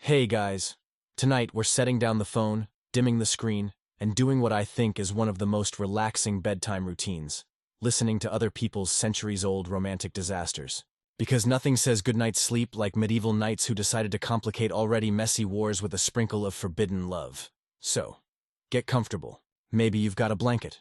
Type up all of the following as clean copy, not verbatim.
Hey guys, tonight we're setting down the phone, dimming the screen, and doing what I think is one of the most relaxing bedtime routines, listening to other people's centuries-old romantic disasters. Because nothing says goodnight sleep like medieval knights who decided to complicate already messy wars with a sprinkle of forbidden love. So, get comfortable. Maybe you've got a blanket.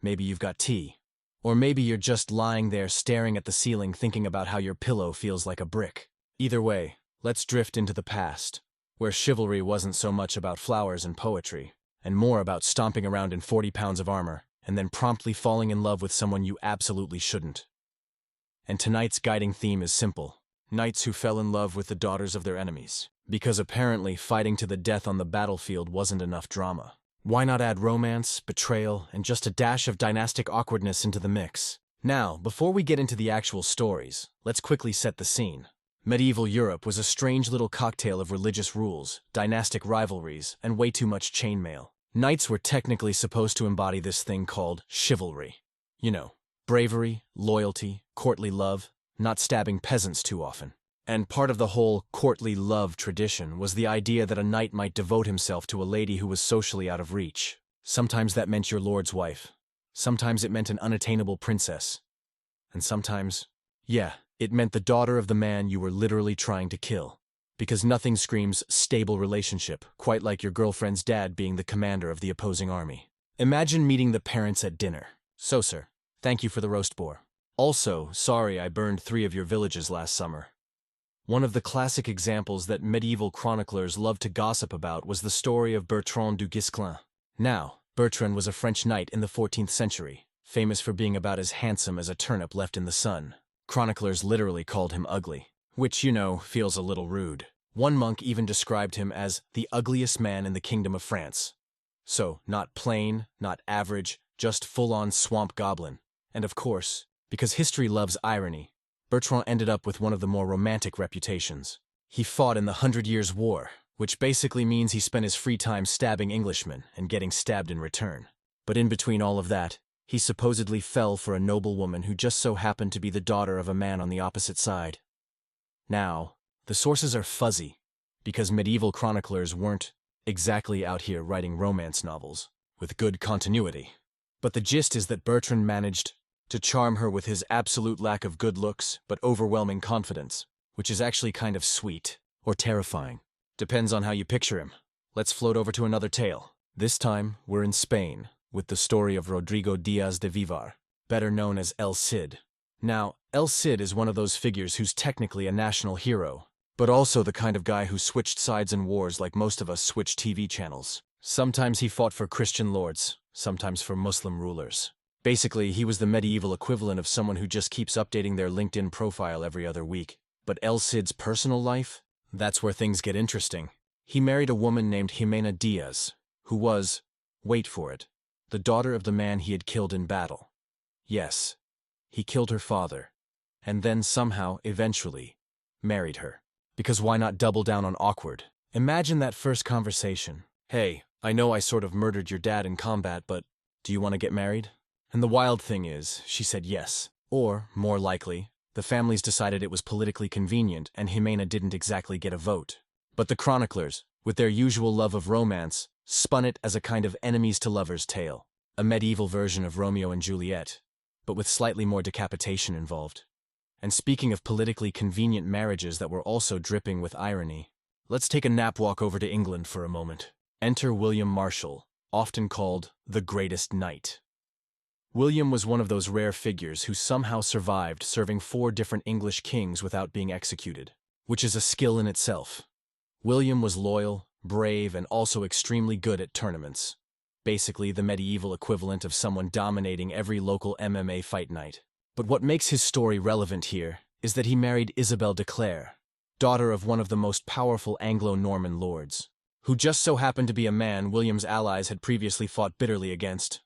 Maybe you've got tea. Or maybe you're just lying there staring at the ceiling thinking about how your pillow feels like a brick. Either way, let's drift into the past, where chivalry wasn't so much about flowers and poetry, and more about stomping around in 40 pounds of armor, and then promptly falling in love with someone you absolutely shouldn't. And tonight's guiding theme is simple: knights who fell in love with the daughters of their enemies. Because apparently fighting to the death on the battlefield wasn't enough drama. Why not add romance, betrayal, and just a dash of dynastic awkwardness into the mix? Now, before we get into the actual stories, let's quickly set the scene. Medieval Europe was a strange little cocktail of religious rules, dynastic rivalries, and way too much chainmail. Knights were technically supposed to embody this thing called chivalry. You know, bravery, loyalty, courtly love, not stabbing peasants too often. And part of the whole courtly love tradition was the idea that a knight might devote himself to a lady who was socially out of reach. Sometimes that meant your lord's wife. Sometimes it meant an unattainable princess. And sometimes, it meant the daughter of the man you were literally trying to kill. Because nothing screams stable relationship quite like your girlfriend's dad being the commander of the opposing army. Imagine meeting the parents at dinner. "So, sir, thank you for the roast boar. Also, sorry I burned 3 of your villages last summer." One of the classic examples that medieval chroniclers loved to gossip about was the story of Bertrand du Guesclin. Now, Bertrand was a French knight in the 14th century, famous for being about as handsome as a turnip left in the sun. Chroniclers literally called him ugly, which, feels a little rude. One monk even described him as the ugliest man in the kingdom of France. So, not plain, not average, just full-on swamp goblin. And of course, because history loves irony, Bertrand ended up with one of the more romantic reputations. He fought in the 100 Years' War, which basically means he spent his free time stabbing Englishmen and getting stabbed in return. But in between all of that, he supposedly fell for a noble woman who just so happened to be the daughter of a man on the opposite side. Now, the sources are fuzzy, because medieval chroniclers weren't exactly out here writing romance novels with good continuity. But the gist is that Bertrand managed to charm her with his absolute lack of good looks but overwhelming confidence, which is actually kind of sweet, or terrifying. Depends on how you picture him. Let's float over to another tale. This time, we're in Spain, with the story of Rodrigo Diaz de Vivar, better known as El Cid. Now, El Cid is one of those figures who's technically a national hero, but also the kind of guy who switched sides in wars like most of us switch TV channels. Sometimes he fought for Christian lords, sometimes for Muslim rulers. Basically, he was the medieval equivalent of someone who just keeps updating their LinkedIn profile every other week. But El Cid's personal life? That's where things get interesting. He married a woman named Jimena Diaz, who was, wait for it, the daughter of the man he had killed in battle. Yes, he killed her father, and then somehow, eventually, married her. Because why not double down on awkward? Imagine that first conversation. "Hey, I know I sort of murdered your dad in combat, but do you want to get married?" And the wild thing is, she said yes. Or, more likely, the families decided it was politically convenient and Jimena didn't exactly get a vote. But the chroniclers, with their usual love of romance, spun it as a kind of enemies-to-lovers tale, a medieval version of Romeo and Juliet, but with slightly more decapitation involved. And speaking of politically convenient marriages that were also dripping with irony, let's take a nap walk over to England for a moment. Enter William Marshall, often called the Greatest Knight. William was one of those rare figures who somehow survived serving 4 different English kings without being executed, which is a skill in itself. William was loyal, brave, and also extremely good at tournaments. Basically the medieval equivalent of someone dominating every local MMA fight night. But what makes his story relevant here is that he married Isabel de Clare, daughter of one of the most powerful Anglo-Norman lords, who just so happened to be a man William's allies had previously fought bitterly against.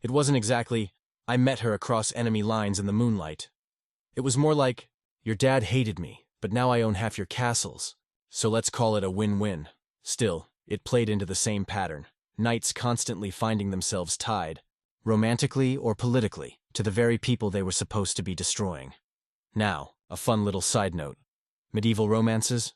It wasn't exactly, "I met her across enemy lines in the moonlight." It was more like, "Your dad hated me, but now I own half your castles, so let's call it a win-win." Still, it played into the same pattern, knights constantly finding themselves tied, romantically or politically, to the very people they were supposed to be destroying. Now, a fun little side note. Medieval romances?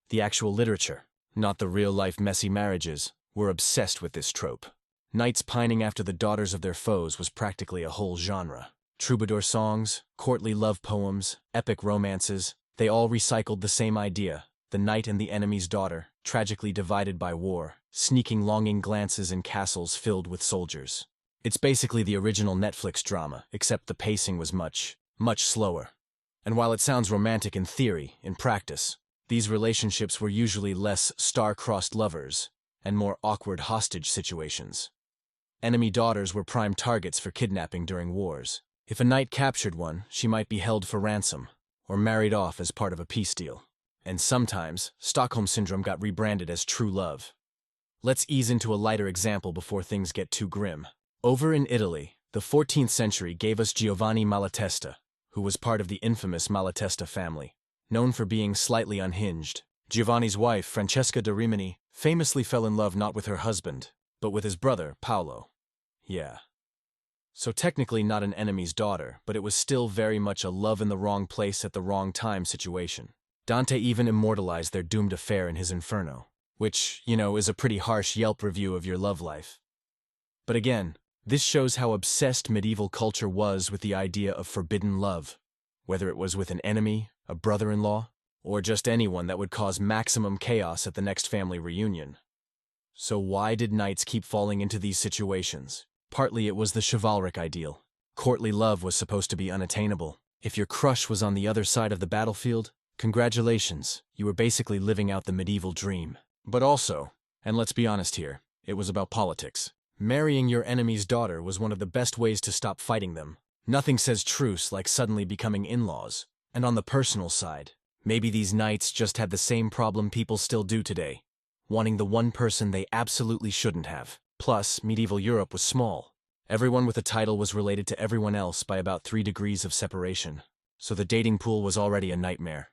The actual literature. not the real-life messy marriages, were obsessed with this trope. Knights pining after the daughters of their foes was practically a whole genre. Troubadour songs, courtly love poems, epic romances, they all recycled the same idea: the knight and the enemy's daughter, tragically divided by war, sneaking longing glances in castles filled with soldiers. It's basically the original Netflix drama, except the pacing was much slower. And while it sounds romantic in theory, in practice, these relationships were usually less star-crossed lovers and more awkward hostage situations. Enemy daughters were prime targets for kidnapping during wars. If a knight captured one, she might be held for ransom or married off as part of a peace deal. And sometimes, Stockholm Syndrome got rebranded as true love. Let's ease into a lighter example before things get too grim. Over in Italy, the 14th century gave us Giovanni Malatesta, who was part of the infamous Malatesta family. Known for being slightly unhinged, Giovanni's wife, Francesca da Rimini, famously fell in love not with her husband, but with his brother, Paolo. Yeah. So technically not an enemy's daughter, but it was still very much a love in the wrong place at the wrong time situation. Dante even immortalized their doomed affair in his Inferno, which, is a pretty harsh Yelp review of your love life. But again, this shows how obsessed medieval culture was with the idea of forbidden love, whether it was with an enemy, a brother-in-law, or just anyone that would cause maximum chaos at the next family reunion. So why did knights keep falling into these situations? Partly it was the chivalric ideal. Courtly love was supposed to be unattainable. If your crush was on the other side of the battlefield, congratulations, you were basically living out the medieval dream. But also, and let's be honest here, it was about politics. Marrying your enemy's daughter was one of the best ways to stop fighting them. Nothing says truce like suddenly becoming in-laws. And on the personal side, maybe these knights just had the same problem people still do today, wanting the one person they absolutely shouldn't have. Plus, medieval Europe was small. Everyone with a title was related to everyone else by about 3 degrees of separation, so the dating pool was already a nightmare.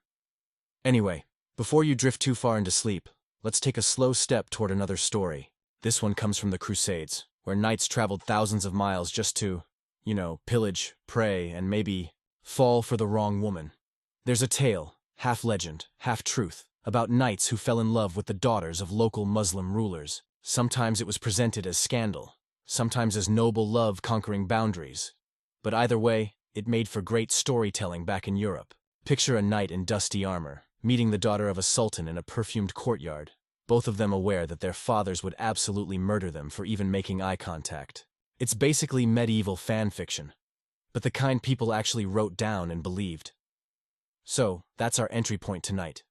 Anyway, before you drift too far into sleep, let's take a slow step toward another story. This one comes from the Crusades, where knights traveled thousands of miles just to, pillage, prey, and maybe fall for the wrong woman. There's a tale, half legend, half truth, about knights who fell in love with the daughters of local Muslim rulers. Sometimes it was presented as scandal, sometimes as noble love conquering boundaries. But either way, it made for great storytelling back in Europe. Picture a knight in dusty armor, meeting the daughter of a sultan in a perfumed courtyard, both of them aware that their fathers would absolutely murder them for even making eye contact. It's basically medieval fan fiction, but the kind people actually wrote down and believed. So, that's our entry point tonight.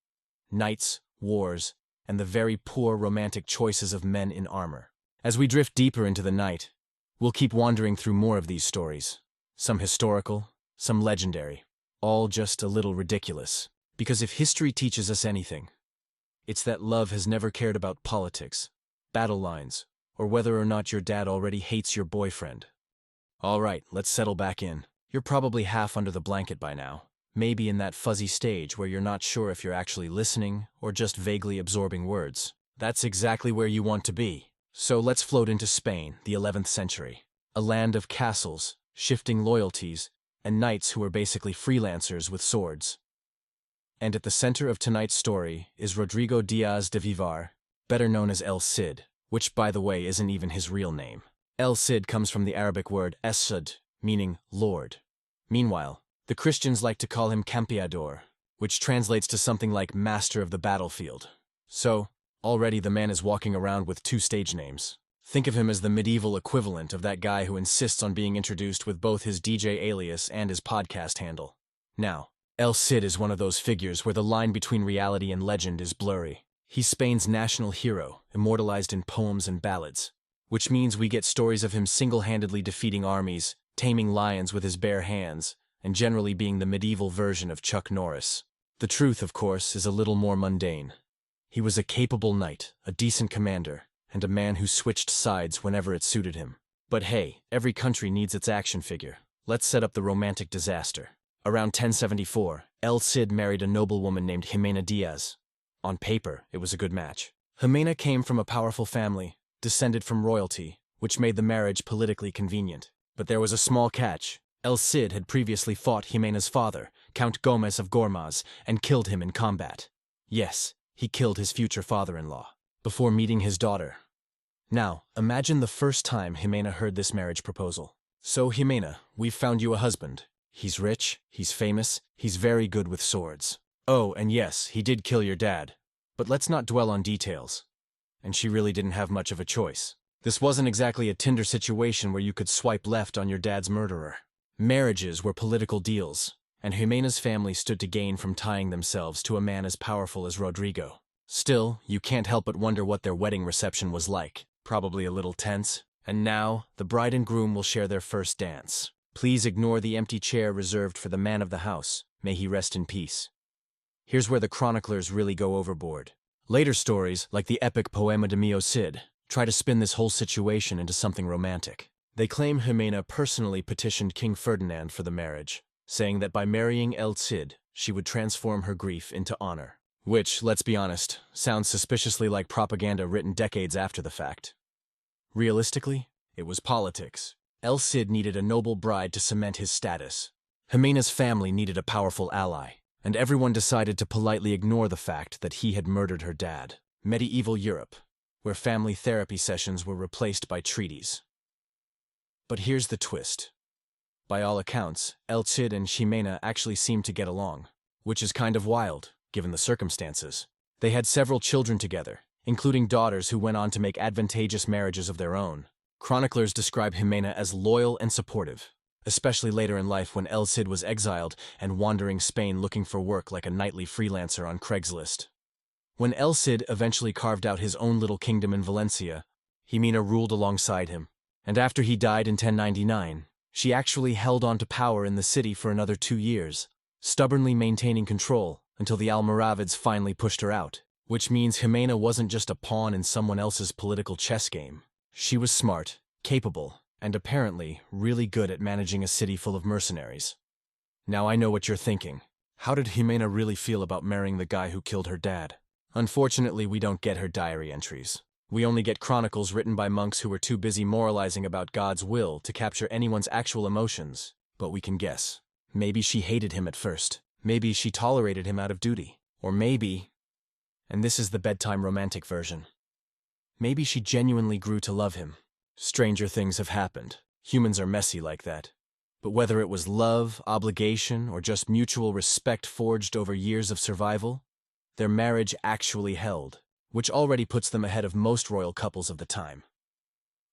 Knights, wars, and the very poor romantic choices of men in armor. As we drift deeper into the night, we'll keep wandering through more of these stories. Some historical, some legendary, all just a little ridiculous. Because if history teaches us anything, it's that love has never cared about politics, battle lines, or whether or not your dad already hates your boyfriend. All right, let's settle back in. You're probably half under the blanket by now. Maybe in that fuzzy stage where you're not sure if you're actually listening or just vaguely absorbing words. That's exactly where you want to be. So let's float into Spain, the 11th century. A land of castles, shifting loyalties, and knights who were basically freelancers with swords. And at the center of tonight's story is Rodrigo Diaz de Vivar, better known as El Cid, which by the way isn't even his real name. El Cid comes from the Arabic word es-Cid, meaning Lord. Meanwhile, the Christians like to call him Campeador, which translates to something like master of the battlefield. So, already the man is walking around with 2 stage names. Think of him as the medieval equivalent of that guy who insists on being introduced with both his DJ alias and his podcast handle. Now, El Cid is one of those figures where the line between reality and legend is blurry. He's Spain's national hero, immortalized in poems and ballads, which means we get stories of him single-handedly defeating armies, taming lions with his bare hands, and generally being the medieval version of Chuck Norris. The truth, of course, is a little more mundane. He was a capable knight, a decent commander, and a man who switched sides whenever it suited him. But hey, every country needs its action figure. Let's set up the romantic disaster. Around 1074, El Cid married a noblewoman named Jimena Diaz. On paper, it was a good match. Jimena came from a powerful family, descended from royalty, which made the marriage politically convenient. But there was a small catch. El Cid had previously fought Jimena's father, Count Gomez of Gormaz, and killed him in combat. Yes, he killed his future father-in-law before meeting his daughter. Now, imagine the first time Jimena heard this marriage proposal. So Jimena, we've found you a husband. He's rich, he's famous, he's very good with swords. Oh, and yes, he did kill your dad. But let's not dwell on details. And she really didn't have much of a choice. This wasn't exactly a Tinder situation where you could swipe left on your dad's murderer. Marriages were political deals, and Jimena's family stood to gain from tying themselves to a man as powerful as Rodrigo. Still, you can't help but wonder what their wedding reception was like. Probably a little tense. And now, the bride and groom will share their first dance. Please ignore the empty chair reserved for the man of the house. May he rest in peace. Here's where the chroniclers really go overboard. Later stories, like the epic Poema de Mio Cid, try to spin this whole situation into something romantic. They claim Jimena personally petitioned King Ferdinand for the marriage, saying that by marrying El Cid, she would transform her grief into honor. Which, let's be honest, sounds suspiciously like propaganda written decades after the fact. Realistically, it was politics. El Cid needed a noble bride to cement his status. Jimena's family needed a powerful ally, and everyone decided to politely ignore the fact that he had murdered her dad. Medieval Europe, where family therapy sessions were replaced by treaties. But here's the twist. By all accounts, El Cid and Jimena actually seemed to get along, which is kind of wild, given the circumstances. They had several children together, including daughters who went on to make advantageous marriages of their own. Chroniclers describe Jimena as loyal and supportive, especially later in life when El Cid was exiled and wandering Spain looking for work like a nightly freelancer on Craigslist. When El Cid eventually carved out his own little kingdom in Valencia, Jimena ruled alongside him, and after he died in 1099, she actually held on to power in the city for another 2 years, stubbornly maintaining control until the Almoravids finally pushed her out. Which means Jimena wasn't just a pawn in someone else's political chess game. She was smart, capable, and apparently really good at managing a city full of mercenaries. Now I know what you're thinking. How did Jimena really feel about marrying the guy who killed her dad? Unfortunately, we don't get her diary entries. We only get chronicles written by monks who were too busy moralizing about God's will to capture anyone's actual emotions. But we can guess. Maybe she hated him at first. Maybe she tolerated him out of duty. Or maybe, and this is the bedtime romantic version, maybe she genuinely grew to love him. Stranger things have happened. Humans are messy like that. But whether it was love, obligation, or just mutual respect forged over years of survival, their marriage actually held, which already puts them ahead of most royal couples of the time.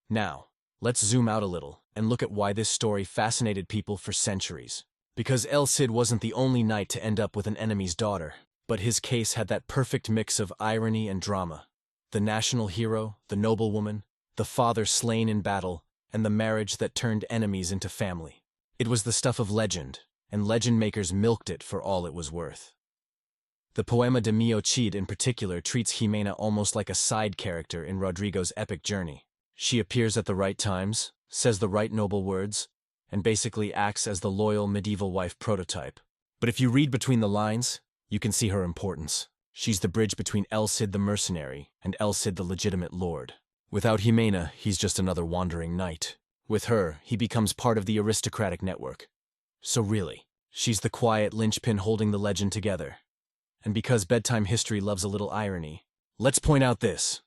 Now, let's zoom out a little and look at why this story fascinated people for centuries. Because El Cid wasn't the only knight to end up with an enemy's daughter, but his case had that perfect mix of irony and drama. The national hero, the noblewoman, the father slain in battle, and the marriage that turned enemies into family. It was the stuff of legend, and legend makers milked it for all it was worth. The Poema de Mio Cid in particular treats Jimena almost like a side character in Rodrigo's epic journey. She appears at the right times, says the right noble words, and basically acts as the loyal medieval wife prototype. But if you read between the lines, you can see her importance. She's the bridge between El Cid the mercenary and El Cid the legitimate lord. Without Jimena, he's just another wandering knight. With her, he becomes part of the aristocratic network. So really, she's the quiet linchpin holding the legend together. And because bedtime history loves a little irony, let's point out this.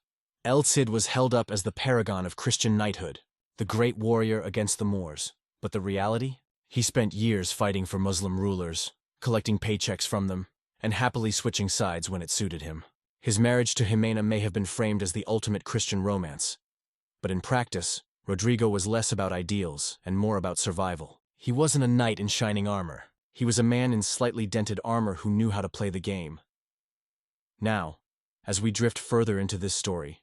El Cid was held up as the paragon of Christian knighthood, the great warrior against the Moors. But the reality? He spent years fighting for Muslim rulers, collecting paychecks from them, and happily switching sides when it suited him. His marriage to Jimena may have been framed as the ultimate Christian romance. But in practice, Rodrigo was less about ideals and more about survival. He wasn't a knight in shining armor. He was a man in slightly dented armor who knew how to play the game. Now, as we drift further into this story,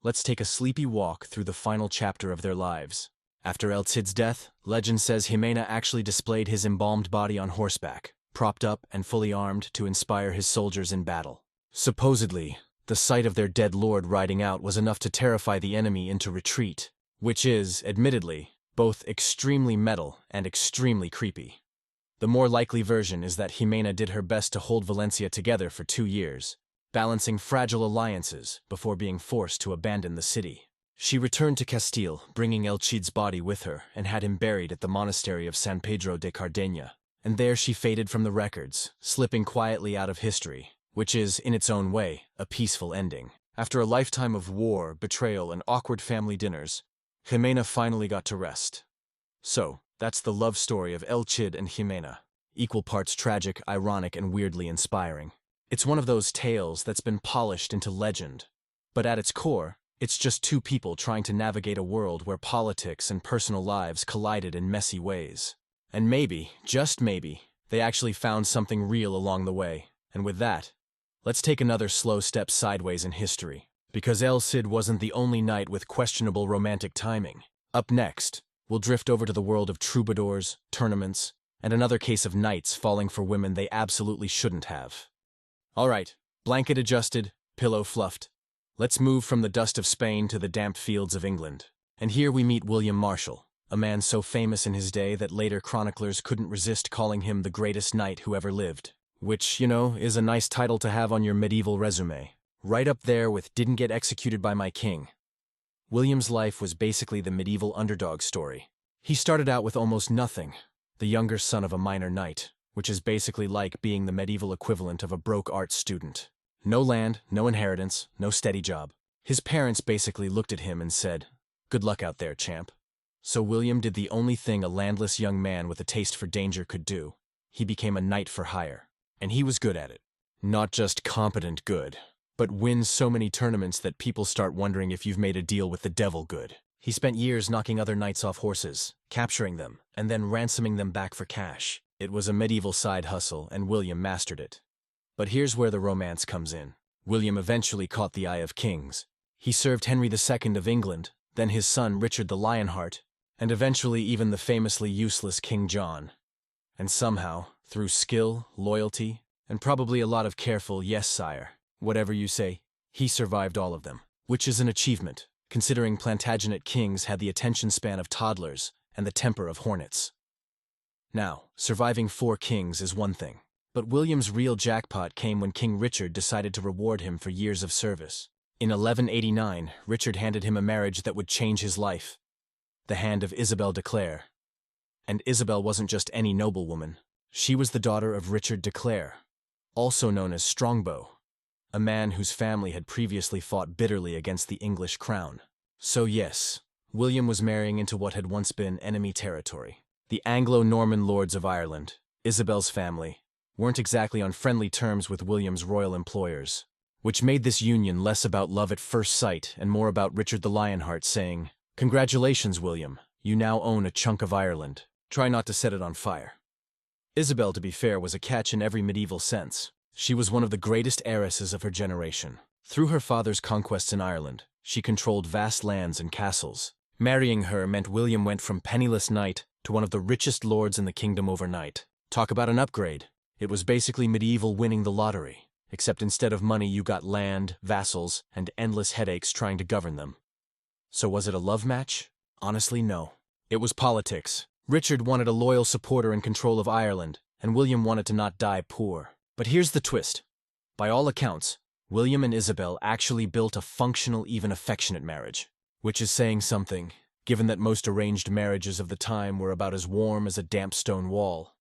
let's take a sleepy walk through the final chapter of their lives. After El Cid's death, legend says Jimena actually displayed his embalmed body on horseback, propped up and fully armed to inspire his soldiers in battle. Supposedly, the sight of their dead lord riding out was enough to terrify the enemy into retreat, which is, admittedly, both extremely metal and extremely creepy. The more likely version is that Jimena did her best to hold Valencia together for 2 years, balancing fragile alliances before being forced to abandon the city. She returned to Castile, bringing El Cid's body with her, and had him buried at the monastery of San Pedro de Cardeña. And there she faded from the records, slipping quietly out of history, which is, in its own way, a peaceful ending. After a lifetime of war, betrayal, and awkward family dinners, Jimena finally got to rest. So, that's the love story of El Cid and Jimena. Equal parts tragic, ironic, and weirdly inspiring. It's one of those tales that's been polished into legend. But at its core, it's just two people trying to navigate a world where politics and personal lives collided in messy ways. And maybe, just maybe, they actually found something real along the way. And with that, let's take another slow step sideways in history. Because El Cid wasn't the only knight with questionable romantic timing. Up next, we'll drift over to the world of troubadours, tournaments, and another case of knights falling for women they absolutely shouldn't have. Alright, blanket adjusted, pillow fluffed. Let's move from the dust of Spain to the damp fields of England. And here we meet William Marshall, a man so famous in his day that later chroniclers couldn't resist calling him the greatest knight who ever lived. Which, is a nice title to have on your medieval resume. Right up there with "didn't get executed by my king." William's life was basically the medieval underdog story. He started out with almost nothing, the younger son of a minor knight, which is basically like being the medieval equivalent of a broke art student. No land, no inheritance, no steady job. His parents basically looked at him and said, "Good luck out there, champ." So William did the only thing a landless young man with a taste for danger could do. He became a knight for hire. And he was good at it. Not just competent good, but wins so many tournaments that people start wondering if you've made a deal with the devil good. He spent years knocking other knights off horses, capturing them, and then ransoming them back for cash. It was a medieval side hustle, and William mastered it. But here's where the romance comes in. William eventually caught the eye of kings. He served Henry II of England, then his son Richard the Lionheart, and eventually even the famously useless King John. And somehow, through skill, loyalty, and probably a lot of careful "yes, sire," whatever you say, he survived all of them. Which is an achievement, considering Plantagenet kings had the attention span of toddlers and the temper of hornets. Now, surviving 4 kings is one thing. But William's real jackpot came when King Richard decided to reward him for years of service. In 1189, Richard handed him a marriage that would change his life. The hand of Isabel de Clare. And Isabel wasn't just any noblewoman. She was the daughter of Richard de Clare, also known as Strongbow, a man whose family had previously fought bitterly against the English crown. So yes, William was marrying into what had once been enemy territory. The Anglo-Norman lords of Ireland, Isabel's family, weren't exactly on friendly terms with William's royal employers, which made this union less about love at first sight and more about Richard the Lionheart saying, "Congratulations, William, you now own a chunk of Ireland. Try not to set it on fire." Isabel, to be fair, was a catch in every medieval sense. She was one of the greatest heiresses of her generation. Through her father's conquests in Ireland, she controlled vast lands and castles. Marrying her meant William went from penniless knight to one of the richest lords in the kingdom overnight. Talk about an upgrade. It was basically medieval winning the lottery, except instead of money you got land, vassals, and endless headaches trying to govern them. So was it a love match? Honestly, no. It was politics. Richard wanted a loyal supporter in control of Ireland, and William wanted to not die poor. But here's the twist. By all accounts, William and Isabel actually built a functional, even affectionate marriage. Which is saying something, given that most arranged marriages of the time were about as warm as a damp stone wall.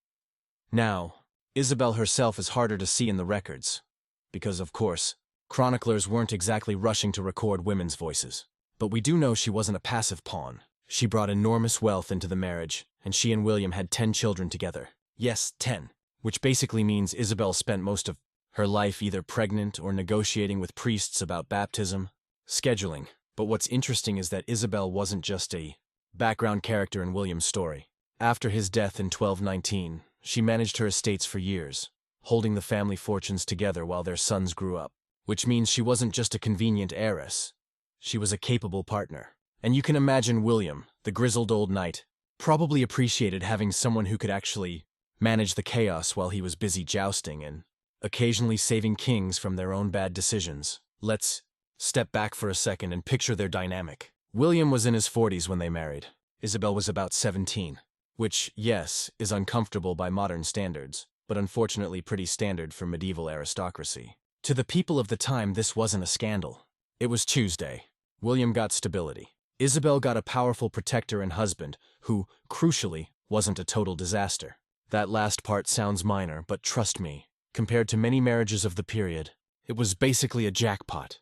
Now, Isabel herself is harder to see in the records, because, of course, chroniclers weren't exactly rushing to record women's voices. But we do know she wasn't a passive pawn. She brought enormous wealth into the marriage, and she and William had 10 children together. Yes, 10. Which basically means Isabel spent most of her life either pregnant or negotiating with priests about baptism, scheduling. But what's interesting is that Isabel wasn't just a background character in William's story. After his death in 1219, she managed her estates for years, holding the family fortunes together while their sons grew up. Which means she wasn't just a convenient heiress. She was a capable partner. And you can imagine William, the grizzled old knight, probably appreciated having someone who could actually manage the chaos while he was busy jousting and occasionally saving kings from their own bad decisions. Let's step back for a second and picture their dynamic. William was in his 40s when they married. Isabel was about 17, which, yes, is uncomfortable by modern standards, but unfortunately pretty standard for medieval aristocracy. To the people of the time, this wasn't a scandal. It was Tuesday. William got stability. Isabel got a powerful protector and husband who, crucially, wasn't a total disaster. That last part sounds minor, but trust me, Compared to many marriages of the period, it was basically a jackpot.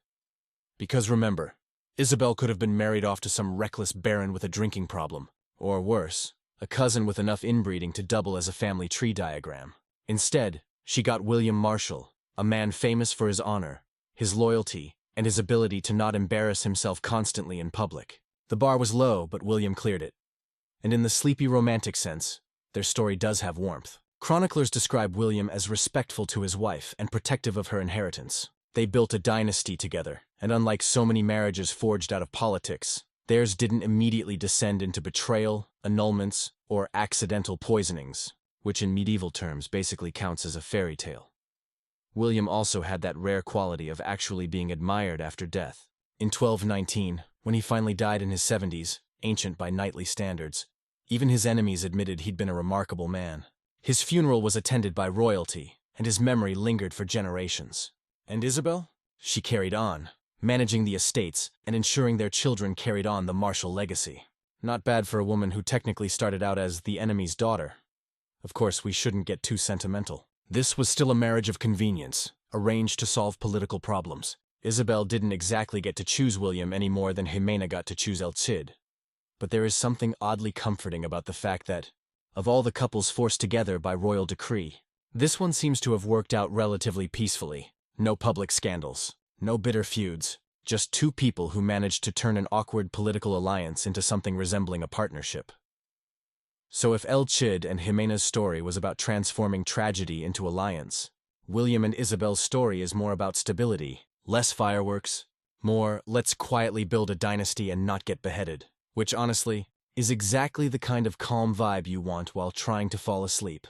Because remember, Isabel could have been married off to some reckless baron with a drinking problem, or worse, a cousin with enough inbreeding to double as a family tree diagram. Instead, she got William Marshall, a man famous for his honor, his loyalty, and his ability to not embarrass himself constantly in public. The bar was low, but William cleared it. And in the sleepy romantic sense, their story does have warmth. Chroniclers describe William as respectful to his wife and protective of her inheritance. They built a dynasty together, and unlike so many marriages forged out of politics, theirs didn't immediately descend into betrayal, annulments, or accidental poisonings, which in medieval terms basically counts as a fairy tale. William also had that rare quality of actually being admired after death. In 1219, when he finally died in his 70s, ancient by knightly standards, even his enemies admitted he'd been a remarkable man. His funeral was attended by royalty, and his memory lingered for generations. And Isabel? She carried on, managing the estates and ensuring their children carried on the Marshall legacy. Not bad for a woman who technically started out as the enemy's daughter. Of course, we shouldn't get too sentimental. This was still a marriage of convenience, arranged to solve political problems. Isabel didn't exactly get to choose William any more than Jimena got to choose El Cid. But there is something oddly comforting about the fact that, of all the couples forced together by royal decree, this one seems to have worked out relatively peacefully. No public scandals, no bitter feuds, just two people who managed to turn an awkward political alliance into something resembling a partnership. So if El Cid and Jimena's story was about transforming tragedy into alliance, William and Isabel's story is more about stability, less fireworks, more let's quietly build a dynasty and not get beheaded, which honestly is exactly the kind of calm vibe you want while trying to fall asleep.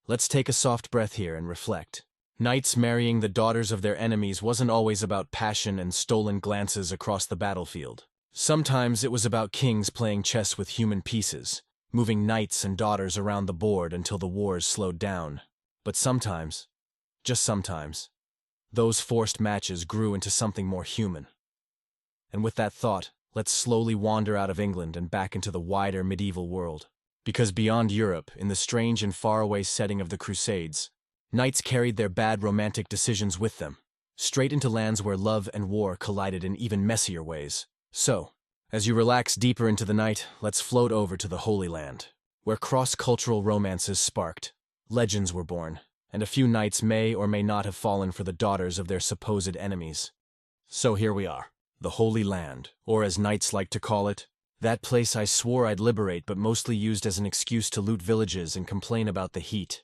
Let's take a soft breath here and reflect. Knights marrying the daughters of their enemies wasn't always about passion and stolen glances across the battlefield. Sometimes it was about kings playing chess with human pieces, moving knights and daughters around the board until the wars slowed down. But sometimes, just sometimes, those forced matches grew into something more human. And with that thought, let's slowly wander out of England and back into the wider medieval world. Because beyond Europe, in the strange and faraway setting of the Crusades, knights carried their bad romantic decisions with them, straight into lands where love and war collided in even messier ways. So, as you relax deeper into the night, let's float over to the Holy Land, where cross-cultural romances sparked, legends were born, and a few knights may or may not have fallen for the daughters of their supposed enemies. So here we are, the Holy Land, or as knights like to call it, that place I swore I'd liberate but mostly used as an excuse to loot villages and complain about the heat.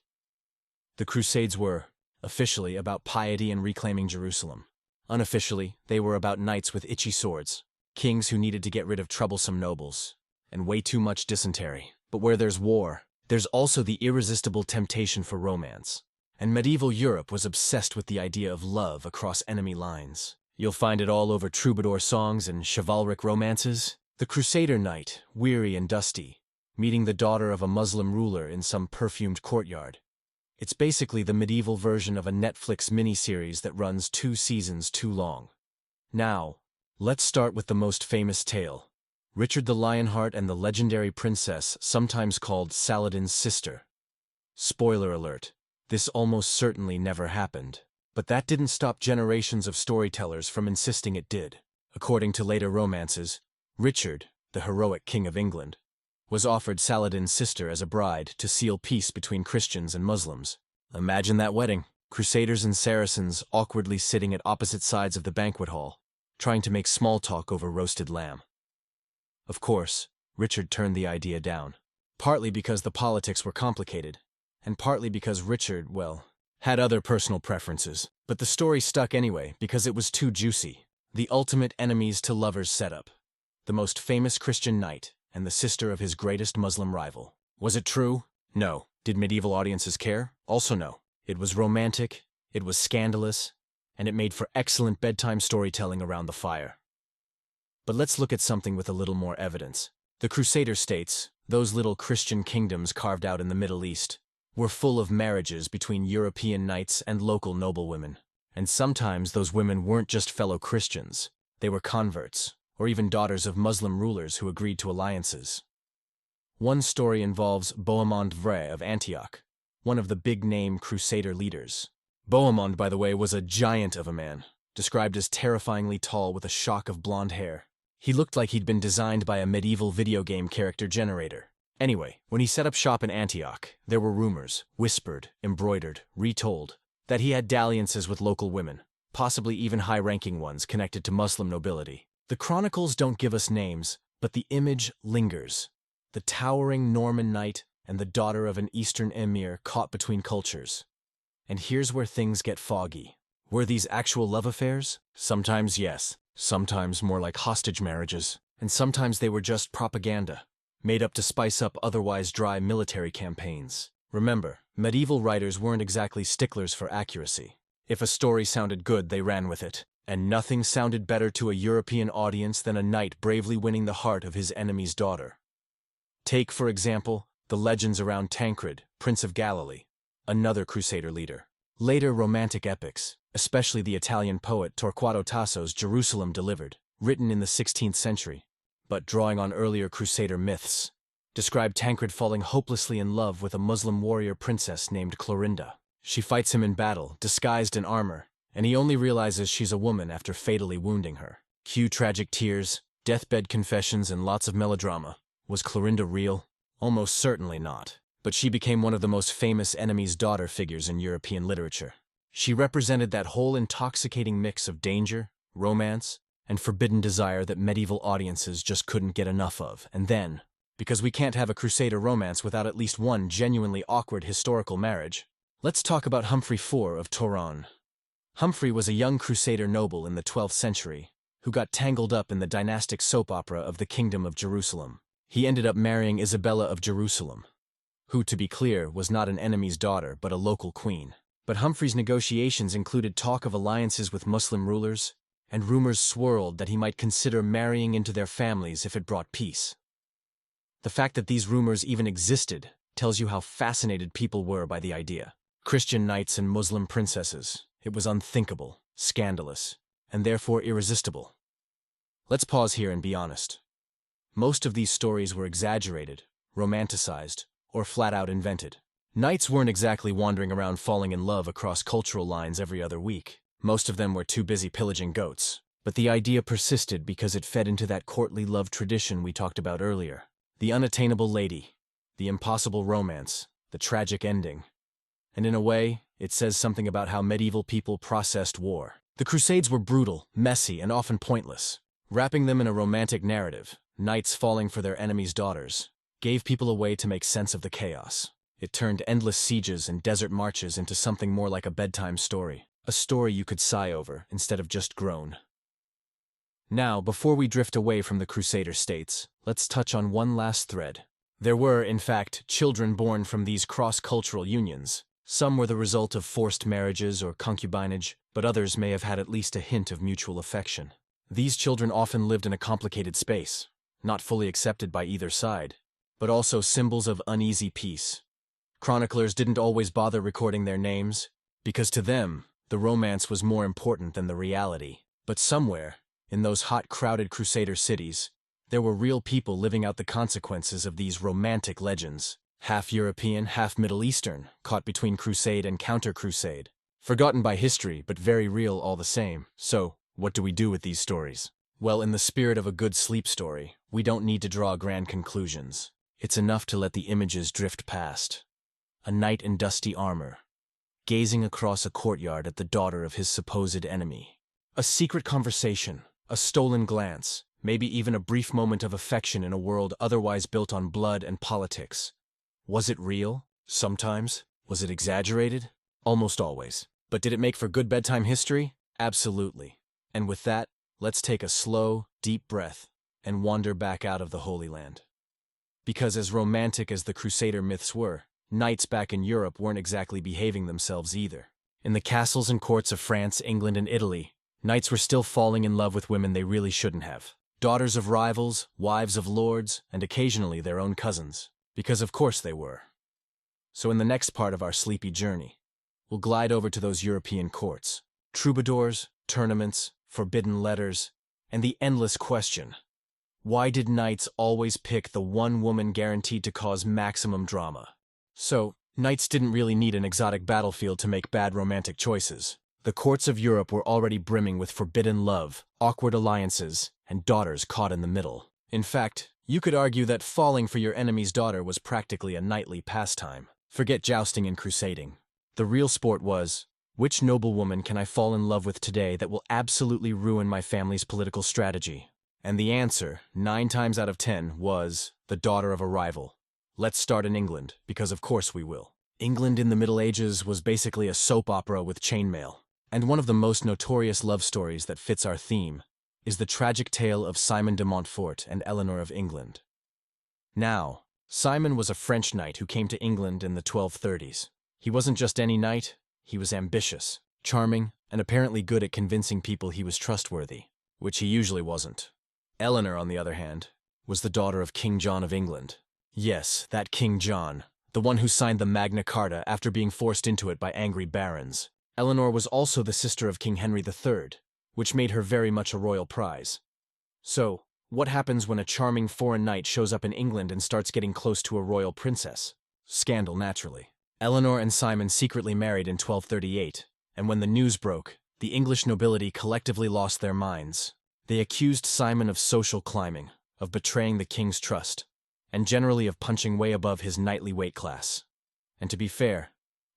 The Crusades were, officially, about piety and reclaiming Jerusalem. Unofficially, they were about knights with itchy swords, kings who needed to get rid of troublesome nobles, and way too much dysentery. But where there's war, there's also the irresistible temptation for romance. And medieval Europe was obsessed with the idea of love across enemy lines. You'll find it all over troubadour songs and chivalric romances. The Crusader knight, weary and dusty, meeting the daughter of a Muslim ruler in some perfumed courtyard. It's basically the medieval version of a Netflix miniseries that runs 2 seasons too long. Now, let's start with the most famous tale, Richard the Lionheart and the legendary princess, sometimes called Saladin's sister. Spoiler alert, this almost certainly never happened. But that didn't stop generations of storytellers from insisting it did. According to later romances, Richard, the heroic king of England, was offered Saladin's sister as a bride to seal peace between Christians and Muslims. Imagine that wedding, Crusaders and Saracens awkwardly sitting at opposite sides of the banquet hall, trying to make small talk over roasted lamb. Of course, Richard turned the idea down, partly because the politics were complicated, and partly because Richard, well, had other personal preferences. But the story stuck anyway because it was too juicy. The ultimate enemies to lovers setup. The most famous Christian knight, and the sister of his greatest Muslim rival. Was it true? No. Did medieval audiences care? Also no. It was romantic, it was scandalous, and it made for excellent bedtime storytelling around the fire. But let's look at something with a little more evidence. The Crusader states, those little Christian kingdoms carved out in the Middle East, were full of marriages between European knights and local noblewomen. And sometimes those women weren't just fellow Christians, they were converts, or even daughters of Muslim rulers who agreed to alliances. One story involves Bohemond Vray of Antioch, one of the big-name Crusader leaders. Bohemond, by the way, was a giant of a man, described as terrifyingly tall with a shock of blonde hair. He looked like he'd been designed by a medieval video game character generator. Anyway, when he set up shop in Antioch, there were rumors, whispered, embroidered, retold, that he had dalliances with local women, possibly even high-ranking ones connected to Muslim nobility. The chronicles don't give us names, but the image lingers. The towering Norman knight and the daughter of an Eastern emir caught between cultures. And here's where things get foggy. Were these actual love affairs? Sometimes yes, sometimes more like hostage marriages, and sometimes they were just propaganda, made up to spice up otherwise dry military campaigns. Remember, medieval writers weren't exactly sticklers for accuracy. If a story sounded good, they ran with it, and nothing sounded better to a European audience than a knight bravely winning the heart of his enemy's daughter. Take, for example, the legends around Tancred, Prince of Galilee, another crusader leader. Later romantic epics, especially the Italian poet Torquato Tasso's Jerusalem Delivered, written in the 16th century, but drawing on earlier crusader myths, describe Tancred falling hopelessly in love with a Muslim warrior princess named Clorinda. She fights him in battle, disguised in armor, and he only realizes she's a woman after fatally wounding her. Cue tragic tears, deathbed confessions, and lots of melodrama. Was Clorinda real? Almost certainly not. But she became one of the most famous enemy's daughter figures in European literature. She represented that whole intoxicating mix of danger, romance, and forbidden desire that medieval audiences just couldn't get enough of. And then, because we can't have a crusader romance without at least one genuinely awkward historical marriage, let's talk about Humphrey IV of Touraine. Humphrey was a young crusader noble in the 12th century who got tangled up in the dynastic soap opera of the Kingdom of Jerusalem. He ended up marrying Isabella of Jerusalem, who, to be clear, was not an enemy's daughter but a local queen. But Humphrey's negotiations included talk of alliances with Muslim rulers, and rumors swirled that he might consider marrying into their families if it brought peace. The fact that these rumors even existed tells you how fascinated people were by the idea. Christian knights and Muslim princesses. It was unthinkable, scandalous, and therefore irresistible. Let's pause here and be honest. Most of these stories were exaggerated, romanticized, or flat-out invented. Knights weren't exactly wandering around falling in love across cultural lines every other week. Most of them were too busy pillaging goats. But the idea persisted because it fed into that courtly love tradition we talked about earlier. The unattainable lady, the impossible romance, the tragic ending. And in a way, it says something about how medieval people processed war. The Crusades were brutal, messy, and often pointless. Wrapping them in a romantic narrative, knights falling for their enemies' daughters, gave people a way to make sense of the chaos. It turned endless sieges and desert marches into something more like a bedtime story, a story you could sigh over instead of just groan. Now, before we drift away from the Crusader states, let's touch on one last thread. There were, in fact, children born from these cross-cultural unions. Some were the result of forced marriages or concubinage, but others may have had at least a hint of mutual affection. These children often lived in a complicated space, not fully accepted by either side, but also symbols of uneasy peace. Chroniclers didn't always bother recording their names, because to them, the romance was more important than the reality. But somewhere, in those hot, crowded Crusader cities, there were real people living out the consequences of these romantic legends. Half European, half Middle Eastern, caught between crusade and counter-crusade. Forgotten by history, but very real all the same. So, what do we do with these stories? Well, in the spirit of a good sleep story, we don't need to draw grand conclusions. It's enough to let the images drift past. A knight in dusty armor, gazing across a courtyard at the daughter of his supposed enemy. A secret conversation, a stolen glance, maybe even a brief moment of affection in a world otherwise built on blood and politics. Was it real? Sometimes. Was it exaggerated? Almost always. But did it make for good bedtime history? Absolutely. And with that, let's take a slow, deep breath and wander back out of the Holy Land. Because as romantic as the Crusader myths were, knights back in Europe weren't exactly behaving themselves either. In the castles and courts of France, England, and Italy, knights were still falling in love with women they really shouldn't have. Daughters of rivals, wives of lords, and occasionally their own cousins. Because of course they were. So in the next part of our sleepy journey, we'll glide over to those European courts. Troubadours, tournaments, forbidden letters, and the endless question. Why did knights always pick the one woman guaranteed to cause maximum drama? So, Knights didn't really need an exotic battlefield to make bad romantic choices. The courts of Europe were already brimming with forbidden love, awkward alliances, and daughters caught in the middle. In fact, you could argue that falling for your enemy's daughter was practically a knightly pastime. Forget jousting and crusading. The real sport was, which noblewoman can I fall in love with today that will absolutely ruin my family's political strategy? And the answer, 9 times out of 10, was the daughter of a rival. Let's start in England, because of course we will. England in the Middle Ages was basically a soap opera with chainmail. And one of the most notorious love stories that fits our theme is the tragic tale of Simon de Montfort and Eleanor of England. Now, Simon was a French knight who came to England in the 1230s. He wasn't just any knight, he was ambitious, charming, and apparently good at convincing people he was trustworthy, which he usually wasn't. Eleanor, on the other hand, was the daughter of King John of England. Yes, that King John, the one who signed the Magna Carta after being forced into it by angry barons. Eleanor was also the sister of King Henry III, which made her very much a royal prize. So, what happens when a charming foreign knight shows up in England and starts getting close to a royal princess? Scandal, naturally. Eleanor and Simon secretly married in 1238, and when the news broke, the English nobility collectively lost their minds. They accused Simon of social climbing, of betraying the king's trust, and generally of punching way above his knightly weight class. And to be fair,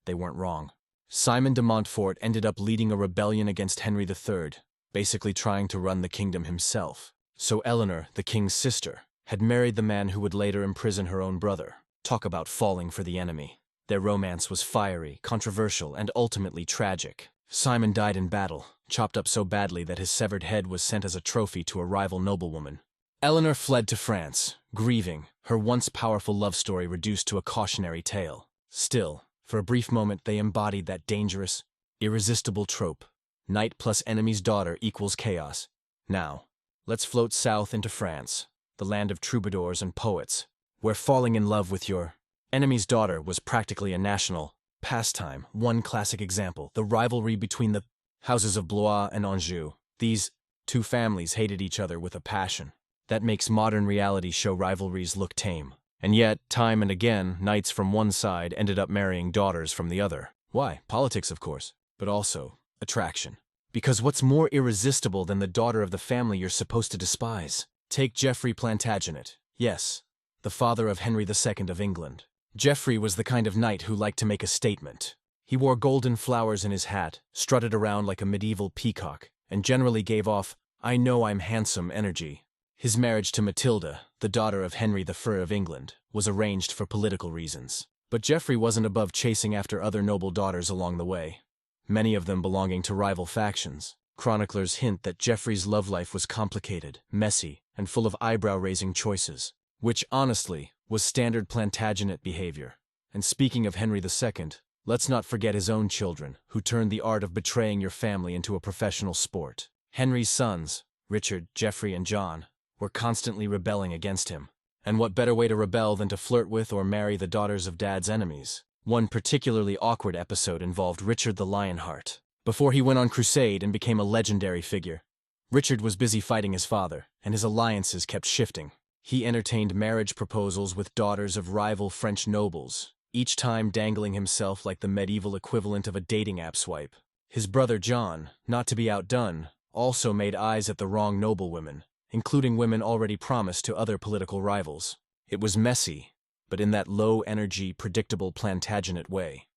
they weren't wrong. Simon de Montfort ended up leading a rebellion against Henry III, basically trying to run the kingdom himself. So Eleanor, the king's sister, had married the man who would later imprison her own brother. Talk about falling for the enemy. Their romance was fiery, controversial, and ultimately tragic. Simon died in battle, chopped up so badly that his severed head was sent as a trophy to a rival noblewoman. Eleanor fled to France, grieving, her once powerful love story reduced to a cautionary tale. Still, for a brief moment they embodied that dangerous, irresistible trope. Knight plus enemy's daughter equals chaos. Now, let's float south into France, the land of troubadours and poets, where falling in love with your enemy's daughter was practically a national pastime. One classic example, the rivalry between the houses of Blois and Anjou. These two families hated each other with a passion that makes modern reality show rivalries look tame. And yet, time and again, knights from one side ended up marrying daughters from the other. Why? Politics, of course, but also attraction. Because what's more irresistible than the daughter of the family you're supposed to despise? Take Geoffrey Plantagenet. Yes, the father of Henry II of England. Geoffrey was the kind of knight who liked to make a statement. He wore golden flowers in his hat, strutted around like a medieval peacock, and generally gave off, "I know I'm handsome" energy. His marriage to Matilda, the daughter of Henry I of England, was arranged for political reasons. But Geoffrey wasn't above chasing after other noble daughters along the way, many of them belonging to rival factions. Chroniclers hint that Geoffrey's love life was complicated, messy, and full of eyebrow-raising choices, which, honestly, was standard Plantagenet behavior. And speaking of Henry II, let's not forget his own children, who turned the art of betraying your family into a professional sport. Henry's sons, Richard, Geoffrey, and John, were constantly rebelling against him. And what better way to rebel than to flirt with or marry the daughters of Dad's enemies? One particularly awkward episode involved Richard the Lionheart. Before he went on crusade and became a legendary figure, Richard was busy fighting his father, and his alliances kept shifting. He entertained marriage proposals with daughters of rival French nobles, each time dangling himself like the medieval equivalent of a dating app swipe. His brother John, not to be outdone, also made eyes at the wrong noblewomen, including women already promised to other political rivals. It was messy, but in that low-energy, predictable Plantagenet way.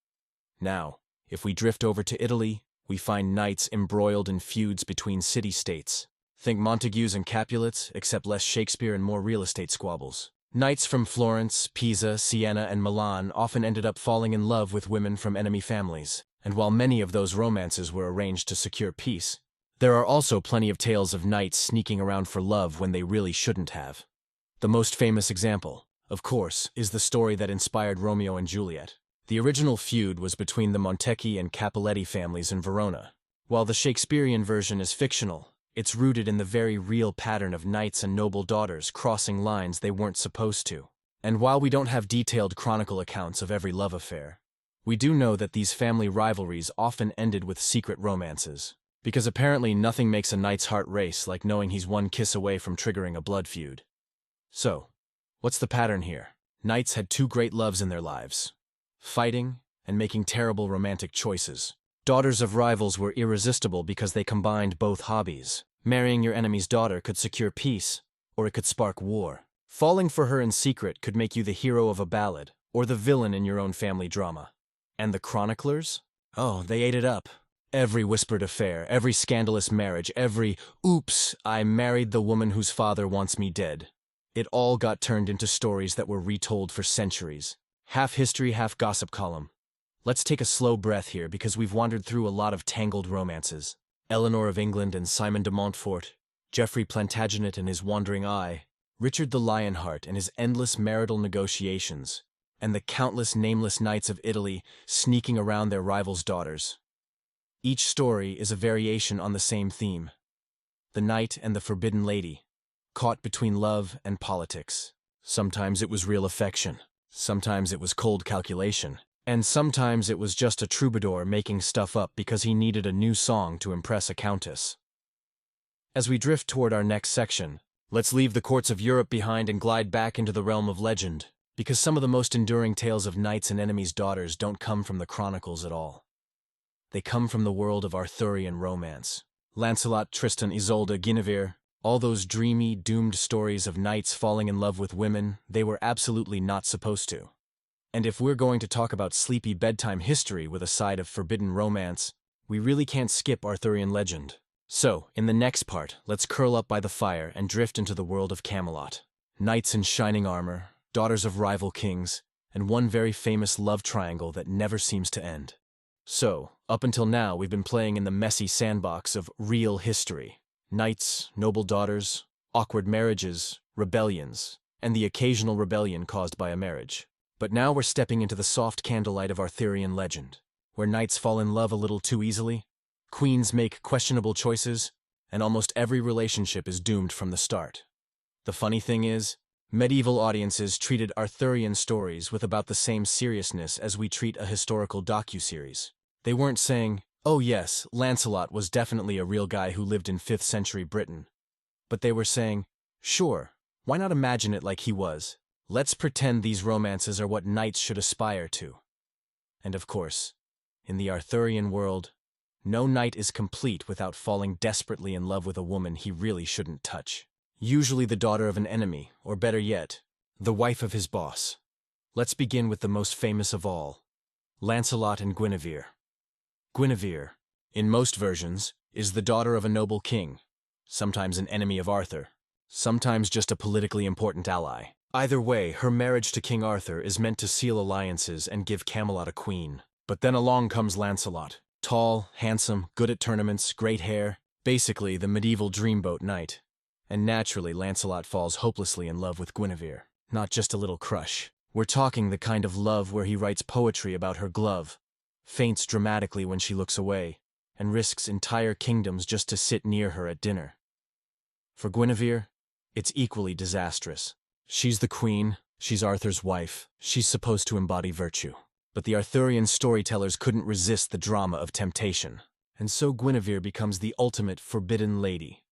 Now, if we drift over to Italy, we find knights embroiled in feuds between city-states. Think Montagues and Capulets, except less Shakespeare and more real estate squabbles. Knights from Florence, Pisa, Siena, and Milan often ended up falling in love with women from enemy families, and while many of those romances were arranged to secure peace, there are also plenty of tales of knights sneaking around for love when they really shouldn't have. The most famous example, of course, is the story that inspired Romeo and Juliet. The original feud was between the Montecchi and Capuletti families in Verona. While the Shakespearean version is fictional, it's rooted in the very real pattern of knights and noble daughters crossing lines they weren't supposed to. And while we don't have detailed chronicle accounts of every love affair, we do know that these family rivalries often ended with secret romances. Because apparently nothing makes a knight's heart race like knowing he's one kiss away from triggering a blood feud. So, what's the pattern here? Knights had two great loves in their lives. fighting, and making terrible romantic choices. Daughters of rivals were irresistible because they combined both hobbies. Marrying your enemy's daughter could secure peace, or it could spark war. Falling for her in secret could make you the hero of a ballad, or the villain in your own family drama. And the chroniclers? Oh, they ate it up. Every whispered affair, every scandalous marriage, every, "Oops, I married the woman whose father wants me dead." It all got turned into stories that were retold for centuries. Half history, half gossip column. Let's take a slow breath here because we've wandered through a lot of tangled romances. Eleanor of England and Simon de Montfort, Geoffrey Plantagenet and his wandering eye, Richard the Lionheart and his endless marital negotiations, and the countless nameless knights of Italy sneaking around their rivals' daughters. Each story is a variation on the same theme. The knight and the forbidden lady, caught between love and politics. Sometimes it was real affection, sometimes it was cold calculation, and sometimes it was just a troubadour making stuff up because he needed a new song to impress a countess. As we drift toward our next section, let's leave the courts of Europe behind and glide back into the realm of legend, because some of the most enduring tales of knights and enemies' daughters don't come from the chronicles at all. They come from the world of Arthurian romance. Lancelot, Tristan, Isolde, Guinevere, all those dreamy, doomed stories of knights falling in love with women they were absolutely not supposed to. And if we're going to talk about sleepy bedtime history with a side of forbidden romance, we really can't skip Arthurian legend. So, in the next part, let's curl up by the fire and drift into the world of Camelot. Knights in shining armor, daughters of rival kings, and one very famous love triangle that never seems to end. So, up until now, we've been playing in the messy sandbox of real history. Knights, noble daughters, awkward marriages, rebellions, and the occasional rebellion caused by a marriage. But now we're stepping into the soft candlelight of Arthurian legend, where knights fall in love a little too easily, queens make questionable choices, and almost every relationship is doomed from the start. The funny thing is, medieval audiences treated Arthurian stories with about the same seriousness as we treat a historical docuseries. They weren't saying, "Oh yes, Lancelot was definitely a real guy who lived in 5th century Britain." But they were saying, "Sure, why not imagine it like he was? Let's pretend these romances are what knights should aspire to." And of course, in the Arthurian world, no knight is complete without falling desperately in love with a woman he really shouldn't touch. Usually the daughter of an enemy, or better yet, the wife of his boss. Let's begin with the most famous of all, Lancelot and Guinevere. Guinevere, in most versions, is the daughter of a noble king, sometimes an enemy of Arthur, sometimes just a politically important ally. Either way, her marriage to King Arthur is meant to seal alliances and give Camelot a queen. But then along comes Lancelot, tall, handsome, good at tournaments, great hair, basically the medieval dreamboat knight. And naturally, Lancelot falls hopelessly in love with Guinevere. Not just a little crush. We're talking the kind of love where he writes poetry about her glove, faints dramatically when she looks away, and risks entire kingdoms just to sit near her at dinner. For Guinevere, it's equally disastrous. She's the queen, she's Arthur's wife, she's supposed to embody virtue. But the Arthurian storytellers couldn't resist the drama of temptation, and so Guinevere becomes the ultimate forbidden lady.